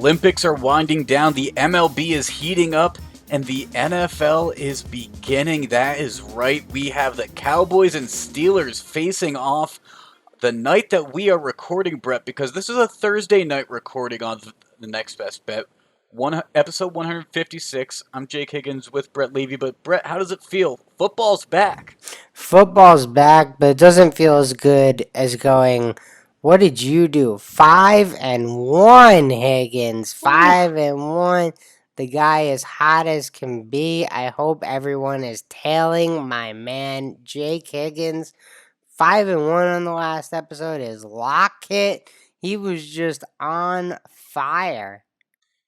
Olympics are winding down, the MLB is heating up, and the NFL is beginning. That is right. We have the Cowboys and Steelers facing off the night that we are recording, Brett, because this is a Thursday night recording on the Next Best Bet. Episode 156. I'm Jake Higgins with Brett Levy. But Brett, how does it feel? Football's back. Football's back, but it doesn't feel as good as going, what did you do? 5-1, Higgins. Woo. 5-1. The guy is hot as can be. I hope everyone is tailing my man, Jake Higgins. 5-1 on the last episode is Lockett. He was just on fire.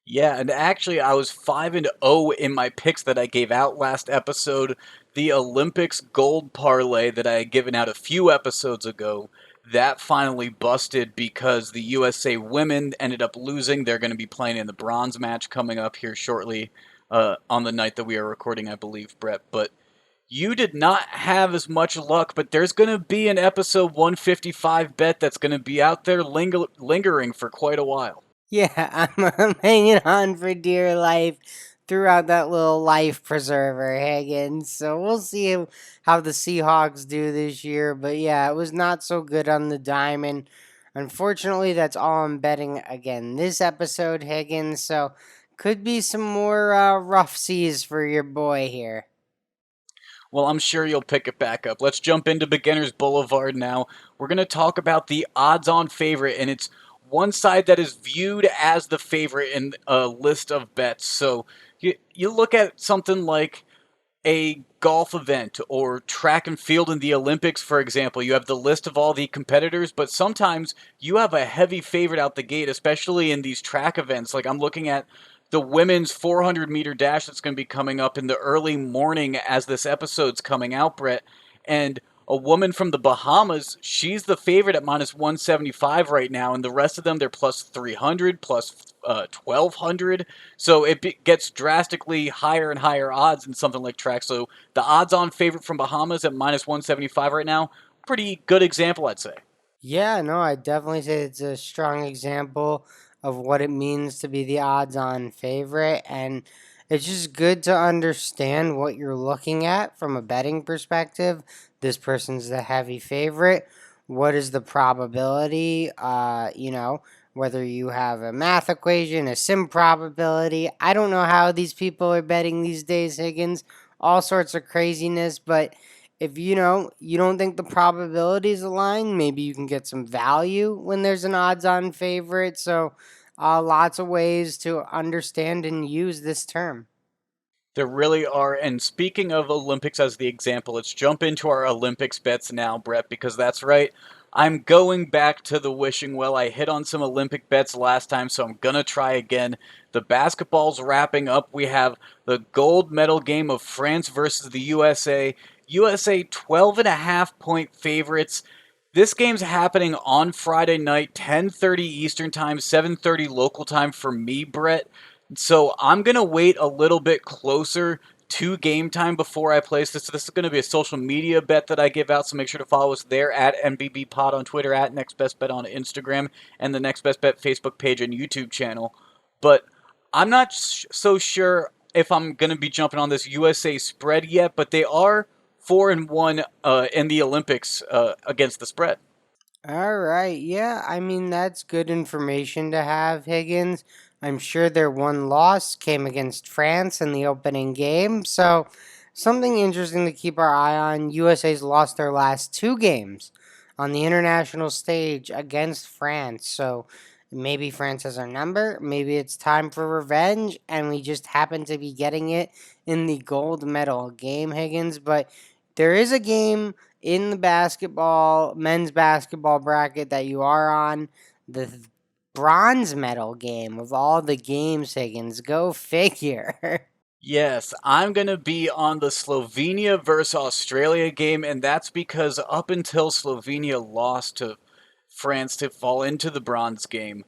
Yeah, and actually, I was 5-0 in my picks that I gave out last episode. The Olympics gold parlay that I had given out a few episodes ago, that finally busted because the USA women ended up losing. They're going to be playing in the bronze match coming up here shortly on the night that we are recording, I believe, Brett. But you did not have as much luck, but there's going to be an episode 155 bet that's going to be out there lingering for quite a while. Yeah, I'm hanging on for dear life throughout that little life preserver, Higgins. So we'll see how the Seahawks do this year. But yeah, it was not so good on the diamond. Unfortunately, that's all I'm betting again this episode, Higgins. So could be some more rough seas for your boy here. Well, I'm sure you'll pick it back up. Let's jump into Beginner's Boulevard now. We're going to talk about the odds-on favorite, and it's one side that is viewed as the favorite in a list of bets. So you look at something like a golf event or track and field in the Olympics, for example. You have the list of all the competitors, but sometimes you have a heavy favorite out the gate, especially in these track events. Like I'm looking at the women's 400-meter dash that's going to be coming up in the early morning as this episode's coming out, Brett. And a woman from the Bahamas, she's the favorite at minus 175 right now, and the rest of them, they're plus 300, plus 1,200. So it gets drastically higher and higher odds in something like track. So the odds-on favorite from Bahamas at minus 175 right now, pretty good example, I'd say. Yeah, no, I definitely say it's a strong example of what it means to be the odds on favorite. And it's just good to understand what you're looking at from a betting perspective. This person's the heavy favorite. What is the probability? Whether you have a math equation, a sim probability. I don't know how these people are betting these days, Higgins. All sorts of craziness, but if you don't think the probabilities align, maybe you can get some value when there's an odds-on favorite. So, lots of ways to understand and use this term. There really are. And speaking of Olympics as the example, let's jump into our Olympics bets now, Brett, because that's right. I'm going back to the wishing well. I hit on some Olympic bets last time, so I'm going to try again. The basketball's wrapping up. We have the gold medal game of France versus the USA. USA 12.5-point favorites. This game's happening on Friday night, 10:30 Eastern Time, 7:30 local time for me, Brett. So I'm going to wait a little bit closer to game time before I place this. So this is going to be a social media bet that I give out, so make sure to follow us there at NBB Pod on Twitter, at Next Best Bet on Instagram, and the Next Best Bet Facebook page and YouTube channel. But I'm not so sure if I'm going to be jumping on this USA spread yet, but they are 4-1 in the Olympics against the spread. All right. Yeah, I mean, that's good information to have, Higgins. I'm sure their one loss came against France in the opening game. So, something interesting to keep our eye on. USA's lost their last two games on the international stage against France. So, maybe France has our number. Maybe it's time for revenge, and we just happen to be getting it in the gold medal game, Higgins. But there is a game in the men's basketball bracket that you are on, the bronze medal game of all the games, Higgins. Go figure. Yes, I'm going to be on the Slovenia versus Australia game, and that's because up until Slovenia lost to France to fall into the bronze game,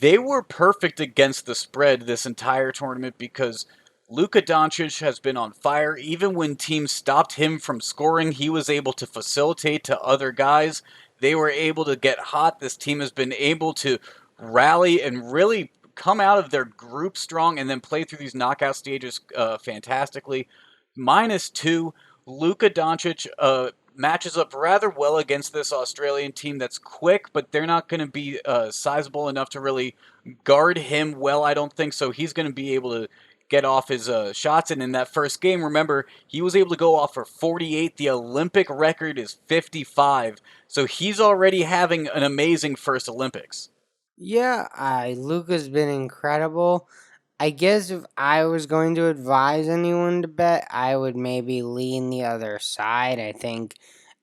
they were perfect against the spread this entire tournament because Luka Doncic has been on fire. Even when teams stopped him from scoring, he was able to facilitate to other guys. They were able to get hot. This team has been able to rally and really come out of their group strong and then play through these knockout stages fantastically. -2, Luka Doncic matches up rather well against this Australian team that's quick, but they're not going to be sizable enough to really guard him well, I don't think. So he's going to be able to get off his shots. And in that first game, remember, he was able to go off for 48. The Olympic record is 55. So he's already having an amazing first Olympics. Yeah, Luca's been incredible. I guess if I was going to advise anyone to bet, I would maybe lean the other side. I think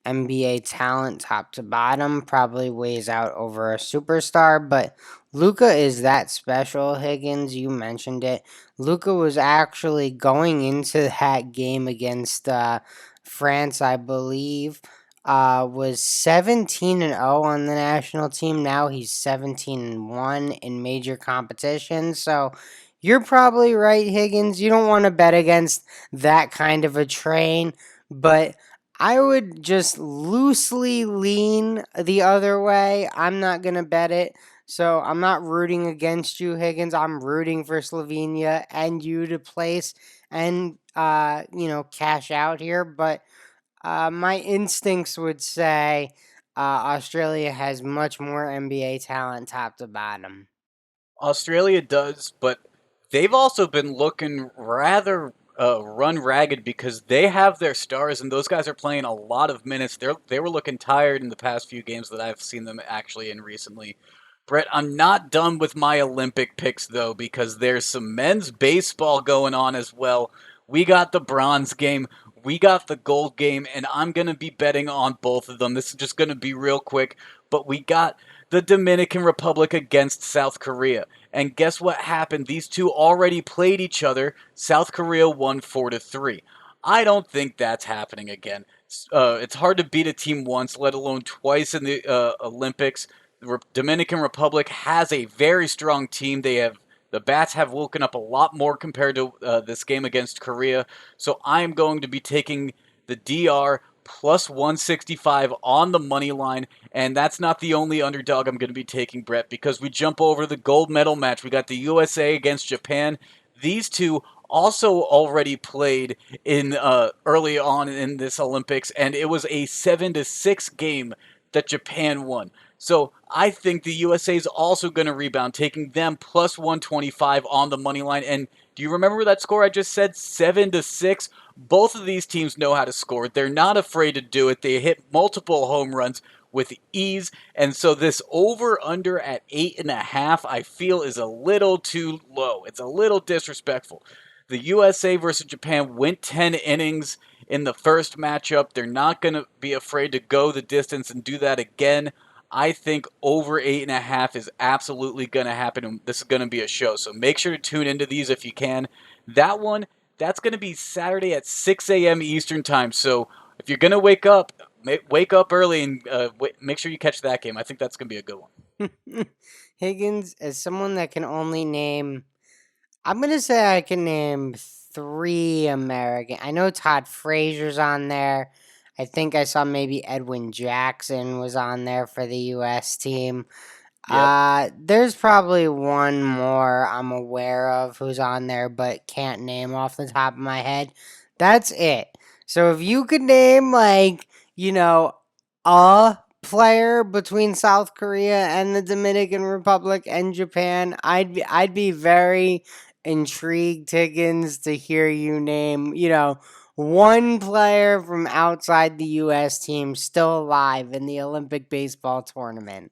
NBA talent, top to bottom, probably weighs out over a superstar, but Luca is that special, Higgins. You mentioned it. Luca was actually going into that game against France, I believe. Was 17-0 on the national team. Now he's 17-1 in major competitions. So you're probably right, Higgins. You don't want to bet against that kind of a train, but I would just loosely lean the other way. I'm not going to bet it. So I'm not rooting against you, Higgins. I'm rooting for Slovenia and you to place and cash out here, but my instincts would say Australia has much more NBA talent top to bottom. Australia does, but they've also been looking rather run ragged because they have their stars and those guys are playing a lot of minutes. They were looking tired in the past few games that I've seen them actually in recently. Brett, I'm not done with my Olympic picks though because there's some men's baseball going on as well. We got the bronze game, we got the gold game, and I'm going to be betting on both of them. This is just going to be real quick, but we got the Dominican Republic against South Korea. And guess what happened? These two already played each other. South Korea won 4-3. I don't think that's happening again. It's hard to beat a team once, let alone twice in the Olympics. The Dominican Republic has a very strong team. The bats have woken up a lot more compared to this game against Korea. So I'm going to be taking the DR plus 165 on the money line. And that's not the only underdog I'm going to be taking, Brett, because we jump over the gold medal match. We got the USA against Japan. These two also already played in early on in this Olympics, and it was a 7-6 game that Japan won. So I think the USA is also going to rebound, taking them plus 125 on the money line. And do you remember that score I just said? 7-6. Both of these teams know how to score. They're not afraid to do it. They hit multiple home runs with ease. And so this over under at 8.5, I feel is a little too low. It's a little disrespectful. The USA versus Japan went 10 innings in the first matchup. They're not going to be afraid to go the distance and do that again. I think over 8.5 is absolutely going to happen. And this is going to be a show. So make sure to tune into these if you can. That one, that's going to be Saturday at 6 a.m. Eastern Time. So if you're going to wake up early and make sure you catch that game. I think that's going to be a good one. Higgins, as someone that can only name, I'm going to say I can name three American. I know Todd Frazier's on there. I think I saw maybe Edwin Jackson was on there for the U.S. team. Yep. There's probably one more I'm aware of who's on there, but can't name off the top of my head. That's it. So if you could name a player between South Korea and the Dominican Republic and Japan, I'd be very intrigued, Higgins, to hear you name, one player from outside the US team still alive in the Olympic baseball tournament.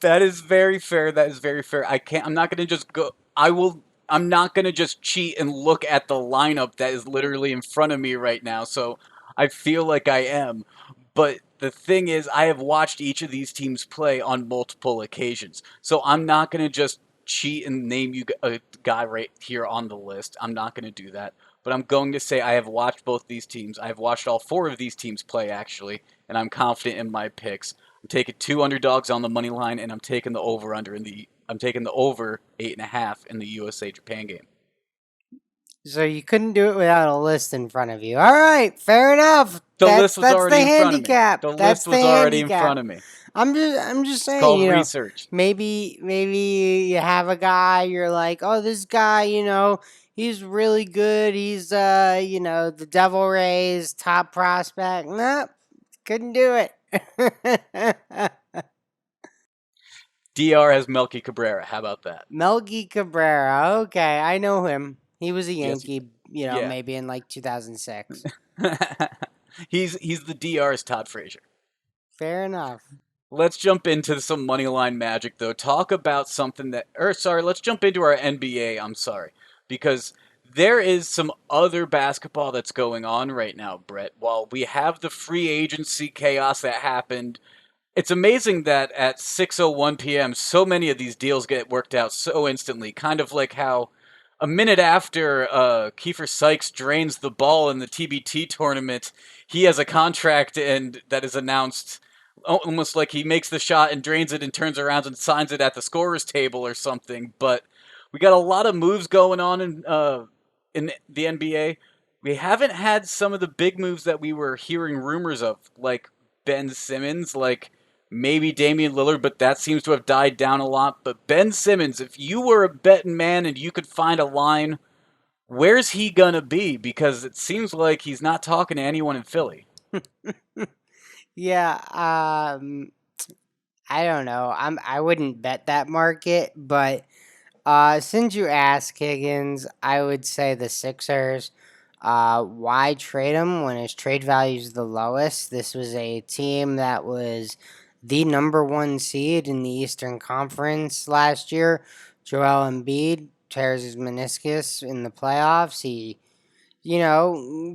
That is very fair. That is very fair. I can't. I'm not gonna just go. I will. I'm not gonna just cheat and look at the lineup that is literally in front of me right now. So I feel like I am. But the thing is, I have watched each of these teams play on multiple occasions. So I'm not gonna just cheat and name you a guy right here on the list. I'm not gonna do that. But I'm going to say I have watched both these teams. I have watched all four of these teams play actually, and I'm confident in my picks. I'm taking two underdogs on the money line, and I'm taking the over 8.5 in the USA Japan game. So you couldn't do it without a list in front of you. All right, fair enough. The list was That's the already in front of me. handicap. The That's list the was already in handicap. front of me. I'm just It's saying, called research. maybe you have a guy, you're like, oh, this guy, he's really good. He's the Devil Rays top prospect. Nope, couldn't do it. DR has Melky Cabrera. How about that? Melky Cabrera. Okay, I know him. He was a Yes. Yankee, Yeah. maybe in like 2006. He's the DR's Todd Frazier. Fair enough. Let's jump into some money line magic though. Talk about something that or sorry, let's jump into our NBA, I'm sorry. Because there is some other basketball that's going on right now, Brett. While we have the free agency chaos that happened, it's amazing that at 6:01 p.m. so many of these deals get worked out so instantly, kind of like how a minute after Kiefer Sykes drains the ball in the TBT tournament, he has a contract and that is announced almost like he makes the shot and drains it and turns around and signs it at the scorer's table or something. But we got a lot of moves going on in the NBA. We haven't had some of the big moves that we were hearing rumors of, like Ben Simmons, like maybe Damian Lillard, but that seems to have died down a lot. But Ben Simmons, if you were a betting man and you could find a line, where's he gonna be? Because it seems like he's not talking to anyone in Philly. Yeah, I don't know. I wouldn't bet that market, but since you asked Higgins, I would say the Sixers. Why trade him when his trade value is the lowest? This was a team that was the number one seed in the Eastern Conference last year. Joel Embiid tears his meniscus in the playoffs. He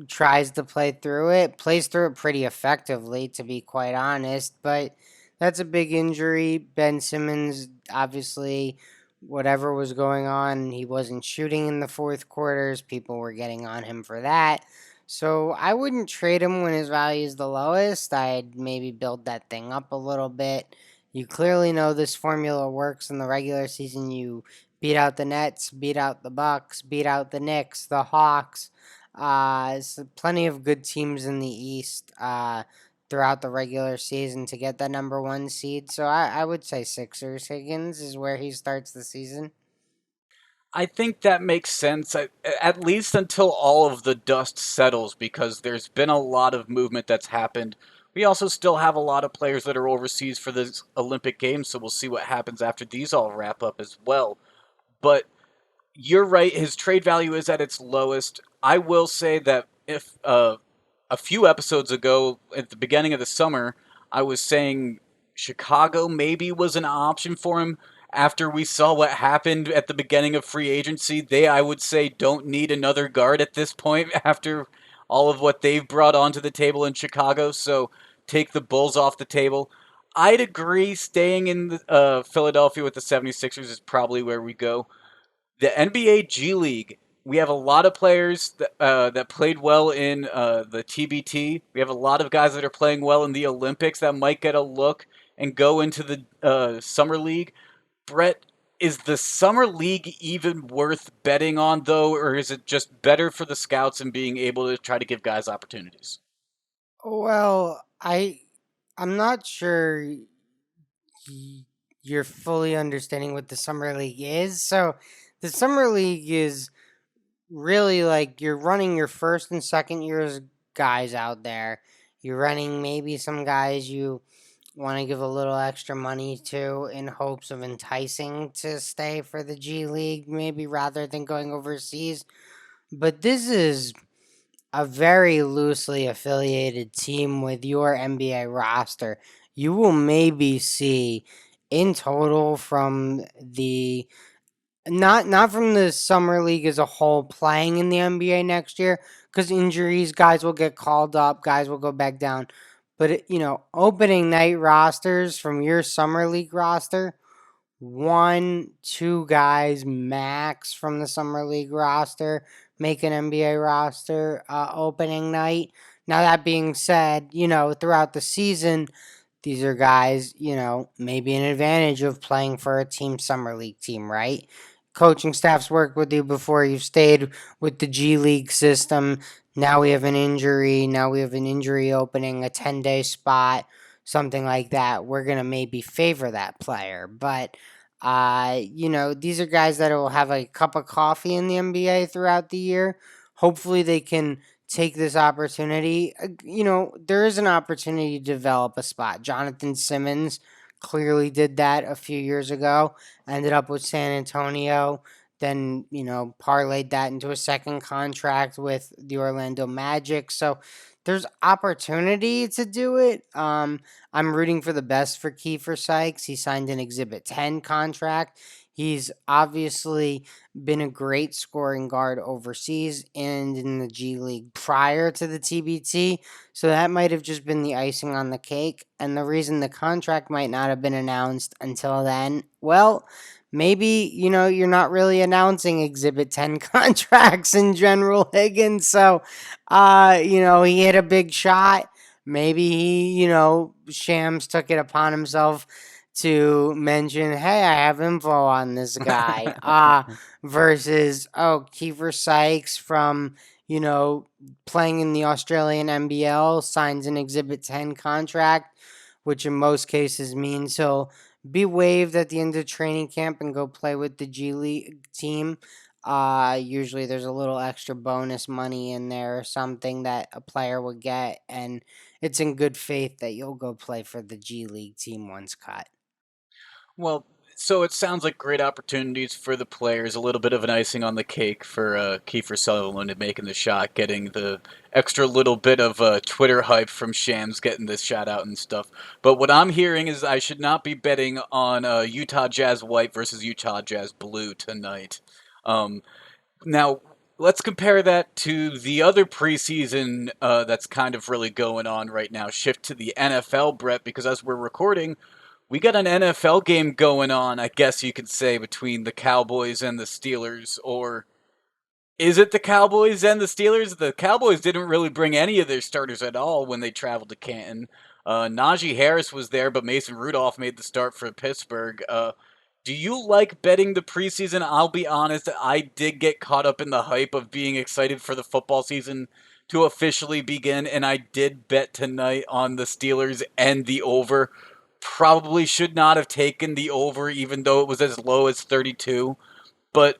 tries to play through it, plays through it pretty effectively, to be quite honest. But that's a big injury. Ben Simmons, obviously, whatever was going on, he wasn't shooting in the fourth quarters. People were getting on him for that. So I wouldn't trade him when his value is the lowest. I'd maybe build that thing up a little bit. You clearly know this formula works in the regular season. You beat out the Nets, beat out the Bucks, beat out the Knicks, the Hawks. Plenty of good teams in the East throughout the regular season to get that number one seed. So I would say Sixers. Higgins is where he starts the season. I think that makes sense, at least until all of the dust settles, because there's been a lot of movement that's happened. We also still have a lot of players that are overseas for the Olympic Games, so we'll see what happens after these all wrap up as well. But you're right, his trade value is at its lowest. I will say that if a few episodes ago, at the beginning of the summer, I was saying Chicago maybe was an option for him. After we saw what happened at the beginning of free agency, they, I would say, don't need another guard at this point after all of what they've brought onto the table in Chicago. So take the Bulls off the table. I'd agree staying in Philadelphia with the 76ers is probably where we go. The NBA G League, we have a lot of players that played well in the TBT. We have a lot of guys that are playing well in the Olympics that might get a look and go into the Summer League. Brett, is the Summer League even worth betting on, though, or is it just better for the scouts and being able to try to give guys opportunities? Well, I'm not sure you're fully understanding what the summer league is. So the summer league is really like you're running your first and second years guys out there. You're running maybe some guys you want to give a little extra money to in hopes of enticing to stay for the G League, maybe rather than going overseas. But this is a very loosely affiliated team with your NBA roster. You will maybe see in total from the not from the summer league as a whole playing in the NBA next year because injuries, guys will get called up, guys will go back down. But opening night rosters from your summer league roster, one, two guys max from the summer league roster make an NBA roster opening night. Now that being said, throughout the season, these are guys, maybe an advantage of playing for a team summer league team, right? coaching staffs worked with you before. You've stayed with the G League system. Now we have an injury. Now we have an injury opening, a 10-day spot, something like that. We're going to maybe favor that player. But, these are guys that will have a cup of coffee in the NBA throughout the year. Hopefully, they can take this opportunity. There is an opportunity to develop a spot. Jonathan Simmons clearly did that a few years ago, ended up with San Antonio, then, parlayed that into a second contract with the Orlando Magic. So there's opportunity to do it. I'm rooting for the best for Kiefer Sykes. He signed an Exhibit 10 contract. He's obviously been a great scoring guard overseas and in the G League prior to the TBT. So that might have just been the icing on the cake. And the reason the contract might not have been announced until then, well, maybe, you're not really announcing Exhibit 10 contracts in general, Higgins. So, he hit a big shot. Maybe he, Shams took it upon himself to mention, hey, I have info on this guy. Versus, oh, Kiefer Sykes from, you know, playing in the Australian NBL signs an Exhibit 10 contract, which in most cases means he'll be waived at the end of training camp and go play with the G League team. Usually there's a little extra bonus money in there or something that a player would get, and it's in good faith that you'll go play for the G League team once cut. Well, so it sounds like great opportunities for the players, a little bit of an icing on the cake for Kiefer Sutherland and making the shot, getting the extra little bit of Twitter hype from Shams getting this shot out and stuff. But what I'm hearing is I should not be betting on Utah Jazz White versus Utah Jazz Blue tonight. Um, Now, let's compare that to the other preseason that's kind of really going on right now. Shift to the NFL, Brett, because as we're recording, we got an NFL game going on, I guess you could say, between the Cowboys and the Steelers. Or is it the Cowboys and the Steelers? The Cowboys didn't really bring any of their starters at all when they traveled to Canton. Najee Harris was there, but Mason Rudolph made the start for Pittsburgh. Do you like betting the preseason? I'll be honest, I did get caught up in the hype of being excited for the football season to officially begin, and I did bet tonight on the Steelers and the over. Probably should not have taken the over, even though it was as low as 32. But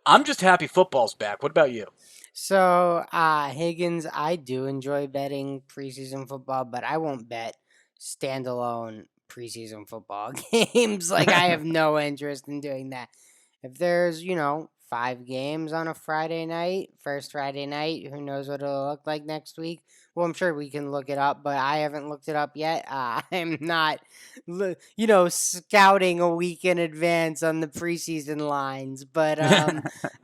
I'm just happy football's back. What about you? So, Higgins, I do enjoy betting preseason football, but I won't bet standalone preseason football games. Like, I have no interest in doing that. If there's, 5 games on a Friday night, first Friday night, who knows what it'll look like next week? Well, I'm sure we can look it up, but I haven't looked it up yet. I'm not, scouting a week in advance on the preseason lines. But,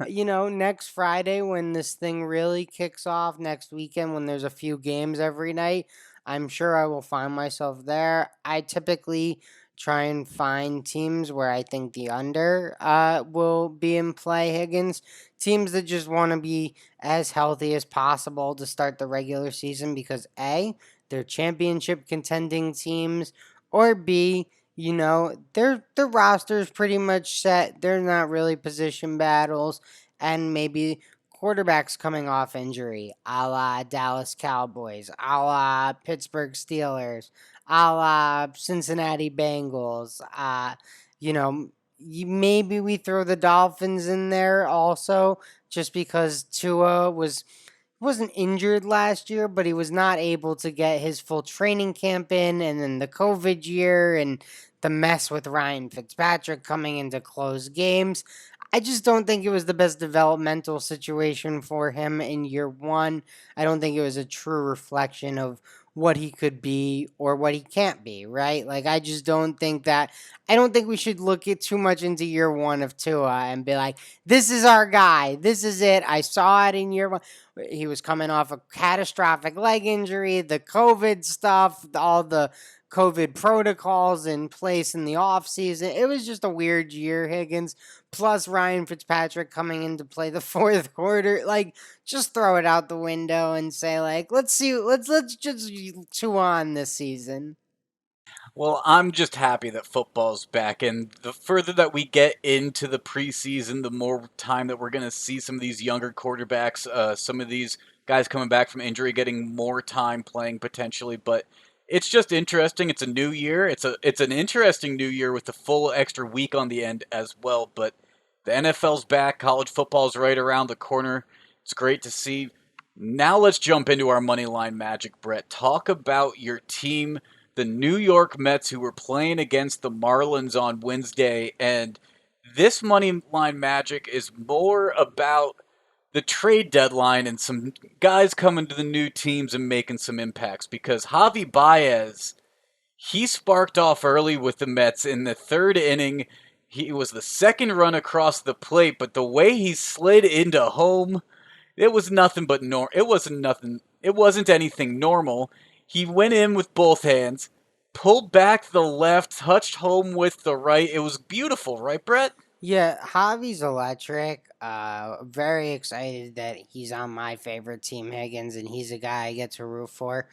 next Friday when this thing really kicks off, next weekend when there's a few games every night, I'm sure I will find myself there. I typically try and find teams where I think the under will be in play, Higgins. Teams that just want to be as healthy as possible to start the regular season because A, they're championship contending teams, or B, their roster's pretty much set. They're not really position battles, and maybe quarterbacks coming off injury, a la Dallas Cowboys, a la Pittsburgh Steelers, a la Cincinnati Bengals. You know, maybe we throw the Dolphins in there also, just because Tua wasn't injured last year, but he was not able to get his full training camp in, and then the COVID year and the mess with Ryan Fitzpatrick coming into closed games. I just don't think it was the best developmental situation for him in year one. I don't think it was a true reflection of what he could be or what he can't be, right? Like, I just don't think that. I don't think we should look at too much into year one of Tua and be like, this is our guy. This is it. I saw it in year one. He was coming off a catastrophic leg injury, the COVID stuff, all the COVID protocols in place in the offseason. It was just a weird year, Higgins. Plus Ryan Fitzpatrick coming in to play the fourth quarter. Like, just throw it out the window and say, like, let's see, let's just chew on this season. Well, I'm just happy that football's back, and the further that we get into the preseason, the more time that we're going to see some of these younger quarterbacks, some of these guys coming back from injury, getting more time playing potentially. But it's just interesting. It's a new year. It's an interesting new year with the full extra week on the end as well. But the NFL's back. College football's right around the corner. It's great to see. Now let's jump into our money line magic, Brett. Talk about your team, the New York Mets, who were playing against the Marlins on Wednesday. And this money line magic is more about the trade deadline and some guys coming to the new teams and making some impacts because Javi Baez, he sparked off early with the Mets in the third inning. He was the second run across the plate, but the way he slid into home, it was nothing but it wasn't nothing. It wasn't anything normal. He went in with both hands, pulled back the left, touched home with the right. It was beautiful, right, Brett? Yeah, Javi's electric. Very excited that he's on my favorite team, Higgins, and he's a guy I get to root for.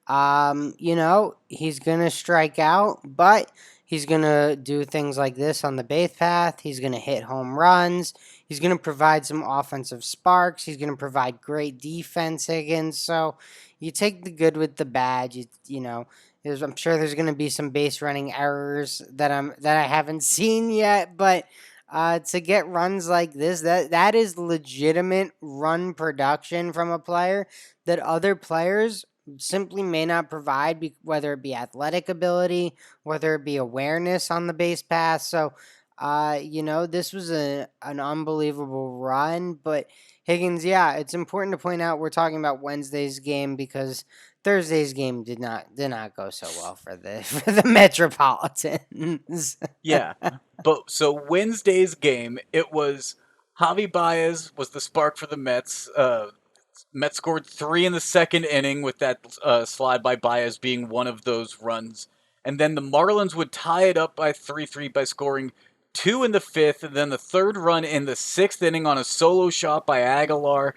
He's gonna strike out, but he's gonna do things like this on the base path. He's gonna hit home runs. He's gonna provide some offensive sparks. He's gonna provide great defense, Higgins. So you take the good with the bad. I'm sure there's gonna be some base running errors that I haven't seen yet, but to get runs like this, that is legitimate run production from a player that other players simply may not provide, whether it be athletic ability, whether it be awareness on the base pass. So, this was an unbelievable run. But Higgins, yeah, it's important to point out we're talking about Wednesday's game because Thursday's game did not go so well for the for the Metropolitans. Yeah. But so Wednesday's game, it was Javi Baez was the spark for the Mets. Mets scored three in the second inning with that slide by Baez being one of those runs. And then the Marlins would tie it up by 3-3 by scoring two in the fifth, and then the third run in the sixth inning on a solo shot by Aguilar.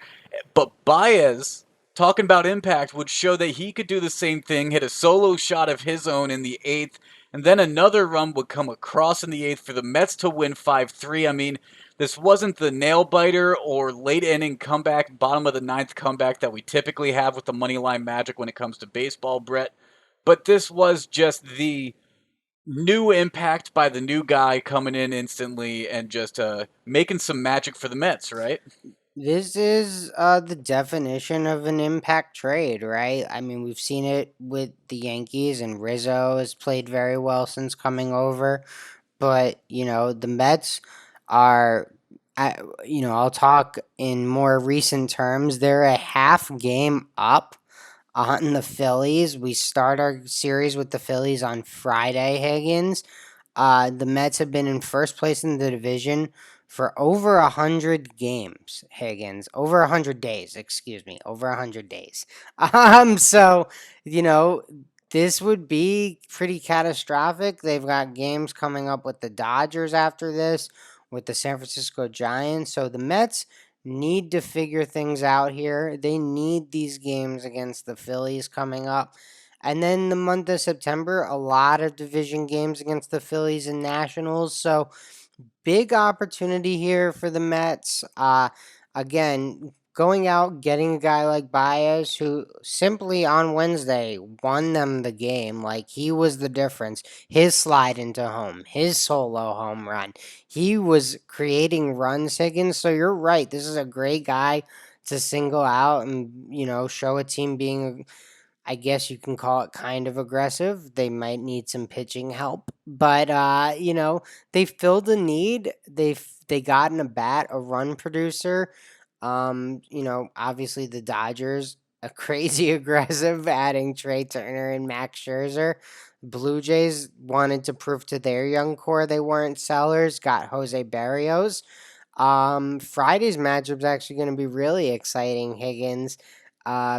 But Baez, talking about impact, would show that he could do the same thing, hit a solo shot of his own in the eighth, and then another run would come across in the eighth for the Mets to win 5-3. I mean, this wasn't the nail biter or late inning comeback, bottom of the ninth comeback that we typically have with the money line magic when it comes to baseball, Brett. But this was just the new impact by the new guy coming in instantly and just making some magic for the Mets, right? This is the definition of an impact trade, right? I mean, we've seen it with the Yankees, and Rizzo has played very well since coming over. But, the Mets are, I'll talk in more recent terms. They're a half game up on the Phillies. We start our series with the Phillies on Friday, Higgins. The Mets have been in first place in the division for over 100 games, Higgins. Over 100 days, excuse me. Over 100 days. So, you know, this would be pretty catastrophic. They've got games coming up with the Dodgers after this, with the San Francisco Giants. So the Mets need to figure things out here. They need these games against the Phillies coming up. And then the month of September, a lot of division games against the Phillies and Nationals. So big opportunity here for the Mets. Again, going out, getting a guy like Baez, who simply on Wednesday won them the game. Like, he was the difference. His slide into home, his solo home run. He was creating runs, Higgins. So you're right. This is a great guy to single out and, show a team being, I guess you can call it, kind of aggressive. They might need some pitching help, but they filled a need. They got in a bat, a run producer. Obviously the Dodgers are crazy aggressive, adding Trey Turner and Max Scherzer. Blue Jays wanted to prove to their young core they weren't sellers. Got Jose Barrios. Friday's matchup's actually going to be really exciting, Higgins,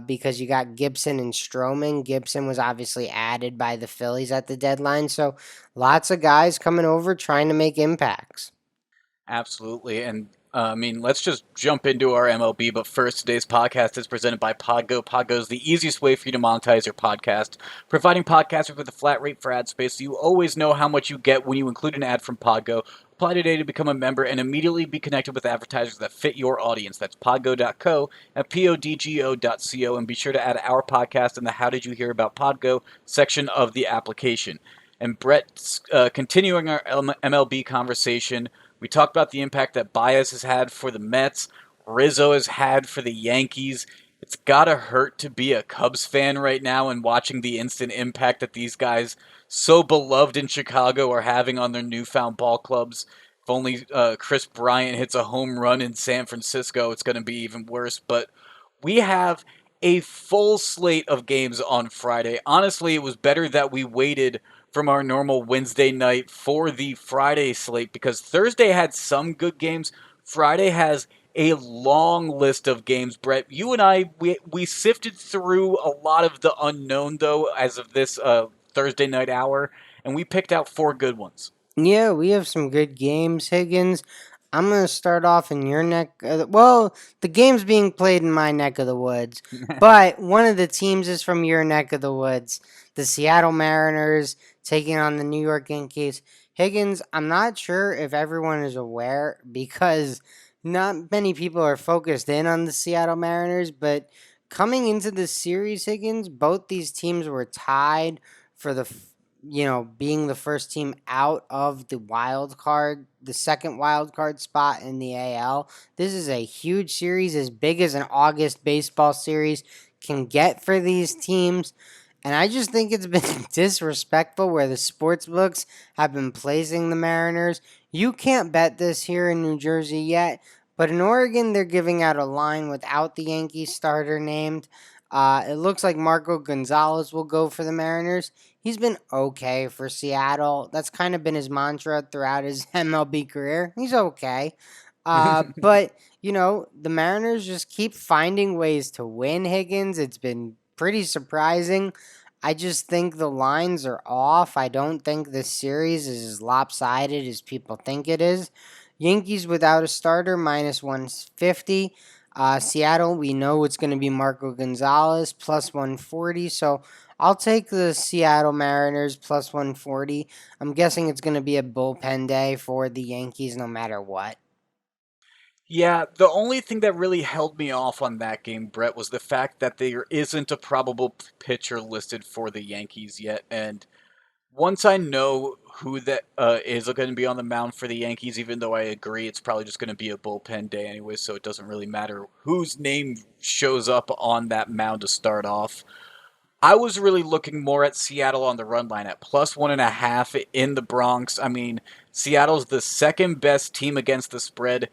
because you got Gibson and Stroman. Gibson was obviously added by the Phillies at the deadline, so lots of guys coming over trying to make impacts. Absolutely. And I mean, let's just jump into our MLB. But first, today's podcast is presented by Podgo. Podgo is the easiest way for you to monetize your podcast, providing podcasters with a flat rate for ad space so you always know how much you get when you include an ad from Podgo. Apply today to become a member and immediately be connected with advertisers that fit your audience. That's podgo.co at podgo.co, and be sure to add our podcast in the How Did You Hear About Podgo section of the application. And Brett, continuing our MLB conversation, we talked about the impact that Baez has had for the Mets, Rizzo has had for the Yankees. It's gotta hurt to be a Cubs fan right now and watching the instant impact that these guys, so beloved in Chicago, are having on their newfound ball clubs. If only Chris Bryant hits a home run in San Francisco, it's going to be even worse. But we have a full slate of games on Friday. Honestly, it was better that we waited from our normal Wednesday night for the Friday slate because Thursday had some good games. Friday has a long list of games. Brett, you and I, we sifted through a lot of the unknown, though, as of this Thursday night hour, and we picked out four good ones. Yeah, we have some good games, Higgins. I'm going to start off in your neck. Well, the game's being played in my neck of the woods, but one of the teams is from your neck of the woods. The Seattle Mariners taking on the New York Yankees. Higgins, I'm not sure if everyone is aware because not many people are focused in on the Seattle Mariners, but coming into the series, Higgins, both these teams were tied for being the first team out of the wild card, the second wild card spot in the AL. This is a huge series, as big as an August baseball series can get for these teams. And I just think it's been disrespectful where the sports books have been placing the Mariners. You can't bet this here in New Jersey yet, but in Oregon, they're giving out a line without the Yankees starter named. It looks like Marco Gonzalez will go for the Mariners. He's been okay for Seattle. That's kind of been his mantra throughout his MLB career. He's okay. But, the Mariners just keep finding ways to win, Higgins. It's been pretty surprising. I just think the lines are off. I don't think this series is as lopsided as people think it is. Yankees without a starter, minus 150. Seattle, we know it's going to be Marco Gonzalez, plus 140. So I'll take the Seattle Mariners plus 140. I'm guessing it's going to be a bullpen day for the Yankees no matter what. Yeah, the only thing that really held me off on that game, Brett, was the fact that there isn't a probable pitcher listed for the Yankees yet. And once I know who that is going to be on the mound for the Yankees, even though I agree it's probably just going to be a bullpen day anyway, so it doesn't really matter whose name shows up on that mound to start off. I was really looking more at Seattle on the run line at plus 1.5 in the Bronx. I mean, Seattle's the second best team against the spread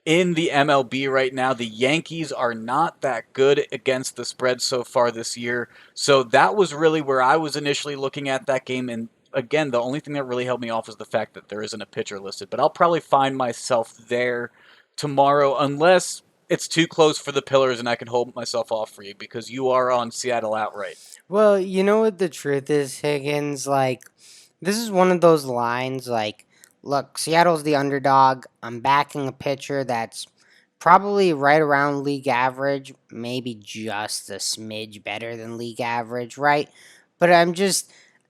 in the MLB right now. The Yankees are not that good against the spread so far this year. So that was really where I was initially looking at that game. And again, the only thing that really held me off was the fact that there isn't a pitcher listed. But I'll probably find myself there tomorrow unless it's too close for the Pillars and I can hold myself off for you because you are on Seattle outright. Well, you know what the truth is, Higgins? Like, this is one of those lines like, look, Seattle's the underdog. I'm backing a pitcher that's probably right around league average, maybe just a smidge better than league average, right? But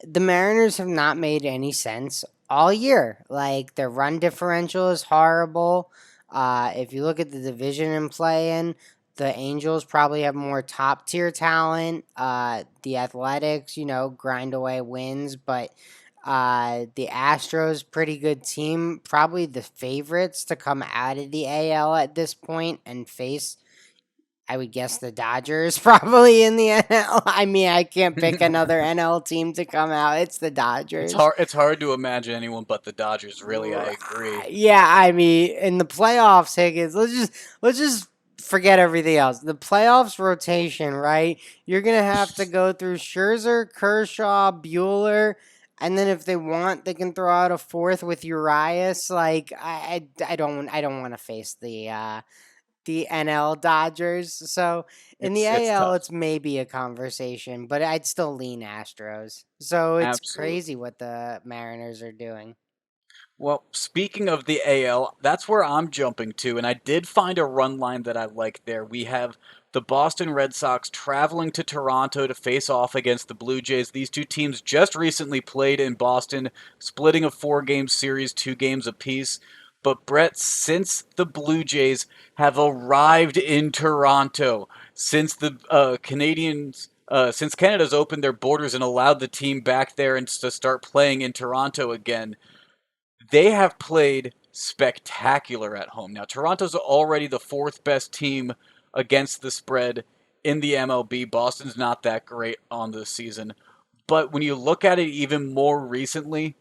the Mariners have not made any sense all year. Like, their run differential is horrible. If you look at the division in play in, the Angels probably have more top tier talent. The Athletics, grind away wins, but the Astros, pretty good team, probably the favorites to come out of the AL at this point and face. I would guess the Dodgers probably in the NL. I mean, I can't pick another NL team to come out. It's the It's Dodgers. hard. It's hard to imagine anyone but the Dodgers. Really, I agree. Yeah, I mean, in the playoffs, Higgins, let's just forget everything else. The playoffs rotation, right? You're gonna have to go through Scherzer, Kershaw, Bueller, and then if they want, they can throw out a fourth with Urias. Like, I don't want to face the NL Dodgers. So in the It's AL, tough. it's maybe a conversation, but I'd still lean Astros. So it's Absolutely. crazy what the Mariners are doing. Well, speaking of the AL, that's where I'm jumping to, and I did find a run line that I like there. We have the Boston Red Sox traveling to Toronto to face off against the Blue Jays. These two teams just recently played in Boston, splitting a four-game series, 2 games apiece. But Brett, since the Blue Jays have arrived in Toronto, since the Canadians, since Canada's opened their borders and allowed the team back there and to start playing in Toronto again, they have played spectacular at home. Now, Toronto's already the fourth best team against the spread in the MLB. Boston's not that great on the season. But when you look at it even more recently,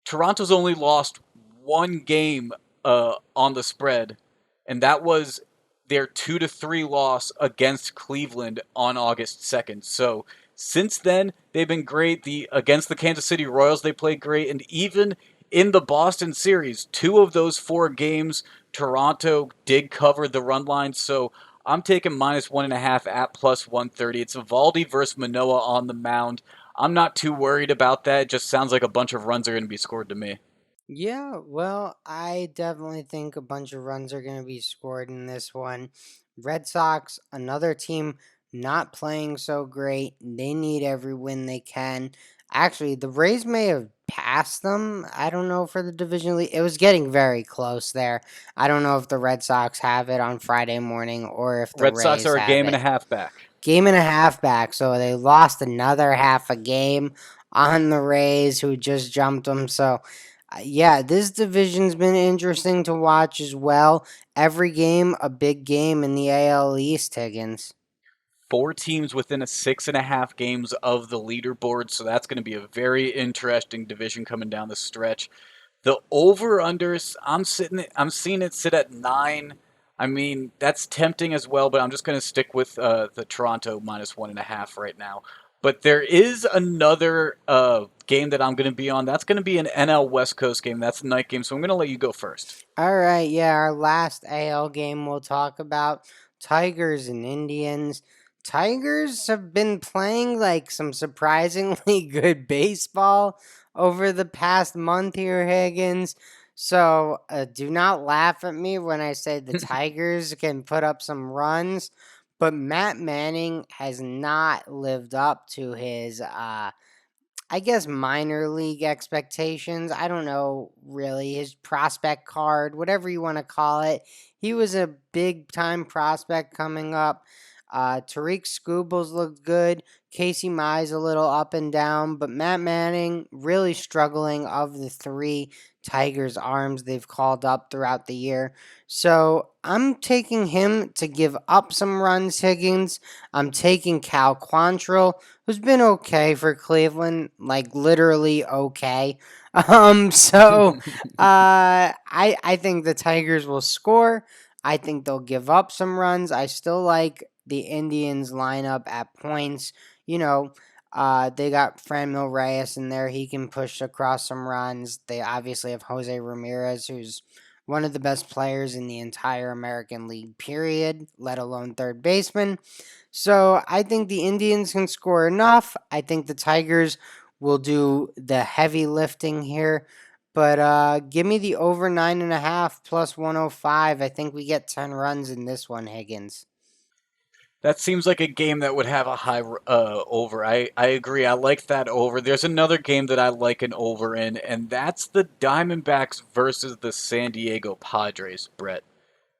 Toronto's only lost 1 game on the spread, and that was their 2-3 loss against Cleveland on August 2nd. So since then, they've been great. The against the Kansas City Royals, they played great, and even in the Boston series, 2 of those 4 games, Toronto did cover the run line. So I'm taking -1.5 at +130. It's Evaldi versus Manoah on the mound. I'm not too worried about that. It just sounds like a bunch of runs are going to be scored to me. Yeah, well, I definitely think a bunch of runs are going to be scored in this one. Red Sox, another team not playing so great. They need every win they can. Actually, the Rays may have passed them. I don't know for the division lead. It was getting very close there. I don't know if the Red Sox have it on Friday morning or if the Red Sox Rays are a have game and a it. half back. Game and a half back, so they lost another half a game on the Rays, who just jumped them. So, yeah, this division's been interesting to watch as well. Every game, a big game in the AL East, Higgins. 4 teams within a 6.5 games of the leaderboard, so that's going to be a very interesting division coming down the stretch. The over unders, I'm seeing it sit at 9. I mean, that's tempting as well, but I'm just going to stick with the Toronto -1.5 right now. But there is another game that I'm going to be on. That's going to be an NL West Coast game. That's a night game, so I'm going to let you go first. All right, yeah, our last AL game we'll talk about Tigers and Indians. Tigers have been playing like some surprisingly good baseball over the past month here, Higgins. So do not laugh at me when I say the Tigers can put up some runs, but Matt Manning has not lived up to his I guess minor league expectations. I don't know really his prospect card, whatever you want to call it. He was a big time prospect coming up. Tariq Skubals looked good. Casey Mize a little up and down, but Matt Manning really struggling of the three Tigers arms they've called up throughout the year. So I'm taking him to give up some runs, Higgins. I'm taking Cal Quantrill, who's been okay for Cleveland, like literally okay. I think the Tigers will score. I think they'll give up some runs. I still like the Indians lineup at points. You know, they got Franmil Reyes in there. He can push across some runs. They obviously have Jose Ramirez, who's one of the best players in the entire American League, period, let alone third baseman. So I think the Indians can score enough. I think the Tigers will do the heavy lifting here. But give me the over 9.5 plus 105. I think we get 10 runs in this one, Higgins. That seems like a game that would have a high over. I agree. I like that over. There's another game that I like an over in, and that's the Diamondbacks versus the San Diego Padres, Brett.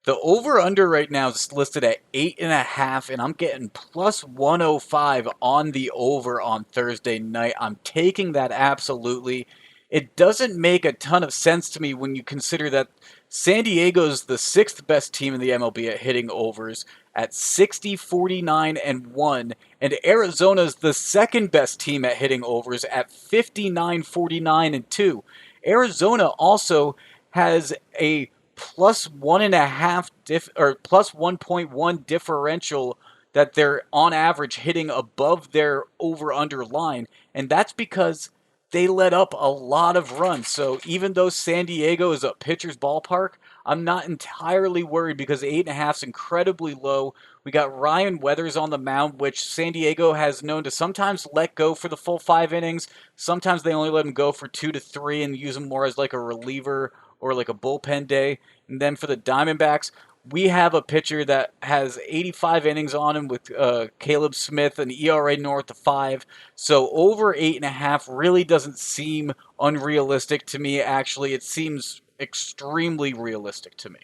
The over under right now is listed at 8.5, and I'm getting +105 on the over on Thursday night. I'm taking that absolutely. It doesn't make a ton of sense to me when you consider that San Diego's the sixth best team in the MLB at hitting overs at 60, 49, and 1, and Arizona's the second best team at hitting overs at 59, 49, and 2. Arizona also has a +1.5 or +1.1 differential that they're on average hitting above their over under line, and that's because they let up a lot of runs. So even though San Diego is a pitcher's ballpark, I'm not entirely worried because 8.5 is incredibly low. We got Ryan Weathers on the mound, which San Diego has known to sometimes let go for the full 5 innings. Sometimes they only let him go for 2 to 3 and use him more as like a reliever or like a bullpen day. And then for the Diamondbacks, we have a pitcher that has 85 innings on him with Caleb Smith, an ERA north of 5. So over 8.5 really doesn't seem unrealistic to me. Actually, it seems extremely realistic to me.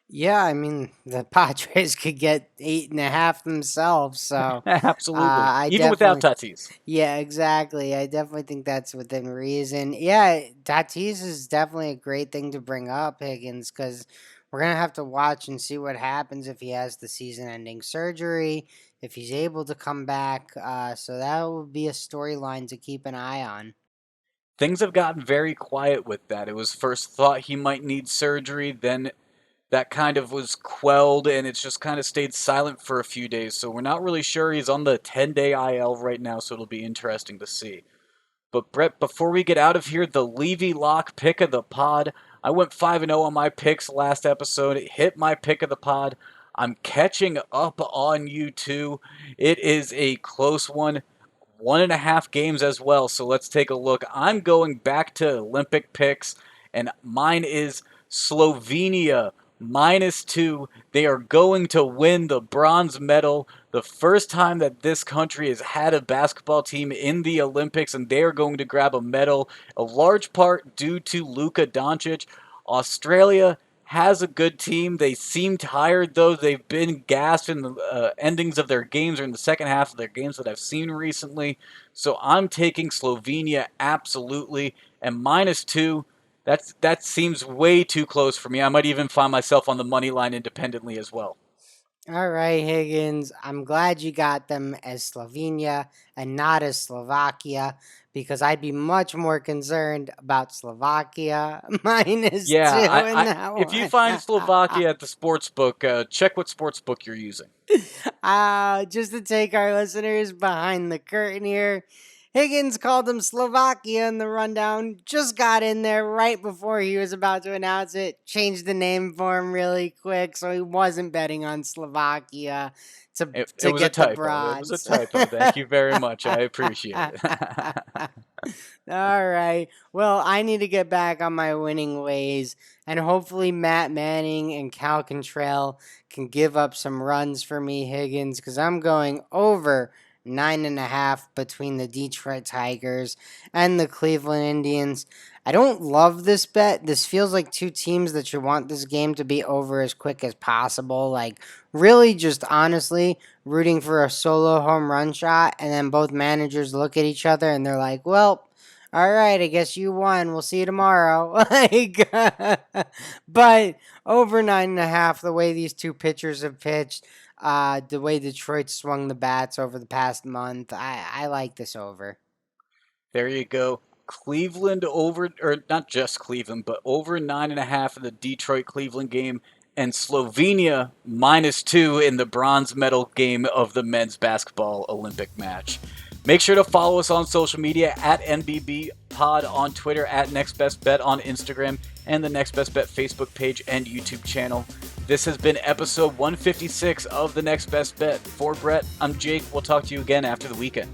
Yeah, I mean the Padres could get 8.5 themselves, so Absolutely, I even without definitely, Tatis. yeah, exactly. I definitely think that's within reason. Yeah, Tatis is definitely a great thing to bring up, Higgins, because we're gonna have to watch and see what happens if he has the season-ending surgery, if he's able to come back. So that will be a storyline to keep an eye on. Things have gotten very quiet with that. It was first thought he might need surgery, then that kind of was quelled, and it's just kind of stayed silent for a few days. So we're not really sure. He's on the 10-day IL right now, so it'll be interesting to see. But Brett, before we get out of here, the Levy Lock pick of the pod. I went 5-0 on my picks last episode. It hit my pick of the pod. I'm catching up on you too. It is a close one. 1.5 games as well. So let's take a look. I'm going back to Olympic picks, and mine is Slovenia -2. They are going to win the bronze medal. The first time that this country has had a basketball team in the Olympics, and they are going to grab a medal, a large part due to Luka Doncic. Australia has a good team. They seem tired, though. They've been gassed in the endings of their games or in the second half of their games that I've seen recently. So I'm taking Slovenia absolutely. And -2, that seems way too close for me. I might even find myself on the money line independently as well. All right, Higgins. I'm glad you got them as Slovenia and not as Slovakia because I'd be much more concerned about Slovakia minus Yeah, two in that if you one. find Slovakia at the sports book, check what sports book you're using. Just to take our listeners behind the curtain here, Higgins called them Slovakia in the rundown. Just got in there right before he was about to announce it. Changed the name for him really quick, so he wasn't betting on Slovakia to It to was a get the typo. It was a bronze. typo. Thank you very much. I appreciate it. All right. Well, I need to get back on my winning ways, and hopefully Matt Manning and Cal Contrell can give up some runs for me, Higgins, because I'm going over 9.5 between the Detroit Tigers and the Cleveland Indians. I don't love this bet. This feels like two teams that you want this game to be over as quick as possible. Like, really, just honestly rooting for a solo home run shot, and then both managers look at each other and they're like, well, all right, I guess you won. We'll see you tomorrow. Like, but over 9.5, the way these two pitchers have pitched, the way Detroit swung the bats over the past month, I like this over. There you go. Cleveland over, or not just Cleveland, but over 9.5 in the Detroit Cleveland game, and Slovenia -2 in the bronze medal game of the men's basketball Olympic match. Make sure to follow us on social media at NBB Pod on Twitter, at Next Best Bet on Instagram, and the Next Best Bet Facebook page and YouTube channel. This has been episode 156 of the Next Best Bet. For Brett, I'm Jake. We'll talk to you again after the weekend.